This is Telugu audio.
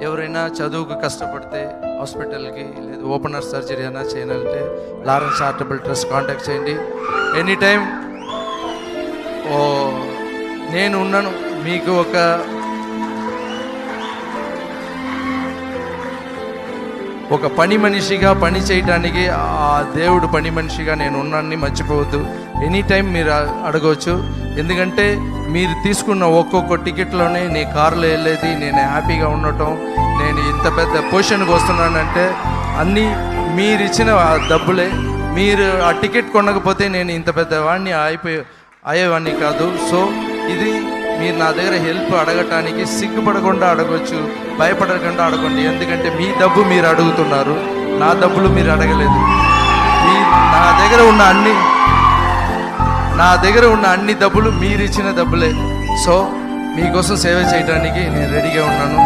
ఎవరైనా చదువుకు కష్టపడితే హాస్పిటల్కి లేదా ఓపెనర్ సర్జరీ అయినా చేయాలంటే లారెన్స్ చారిటబుల్ ట్రస్ట్ కాంటాక్ట్ చేయండి. ఎనీ టైం నేను ఉన్నాను. మీకు ఒక పని మనిషిగా పని చేయటానికి ఆ దేవుడు పని మనిషిగా నేను ఉన్నాన్ని మర్చిపోవద్దు. ఎనీ టైం మీరు అడగవచ్చు. ఎందుకంటే మీరు తీసుకున్న ఒక్కొక్క టికెట్లోనే నీ కారులో వెళ్ళేది, నేను హ్యాపీగా ఉండటం, నేను ఇంత పెద్ద పొజిషన్కి వస్తున్నానంటే అన్నీ మీరు ఇచ్చిన డబ్బులే. మీరు ఆ టికెట్ కొనకపోతే నేను ఇంత పెద్దవాడిని అయ్యేవాడిని కాదు. సో ఇది మీరు నా దగ్గర హెల్ప్ అడగటానికి సిగ్గుపడకుండా అడగవచ్చు, భయపడకుండా అడగండి. ఎందుకంటే మీ డబ్బు మీరు అడుగుతున్నారు, నా డబ్బులు మీరు అడగలేదు. నా దగ్గర ఉన్న అన్ని డబ్బులు మీరు ఇచ్చిన డబ్బులే. సో మీకోసం సేవ చేయడానికి నేను రెడీగా ఉన్నాను.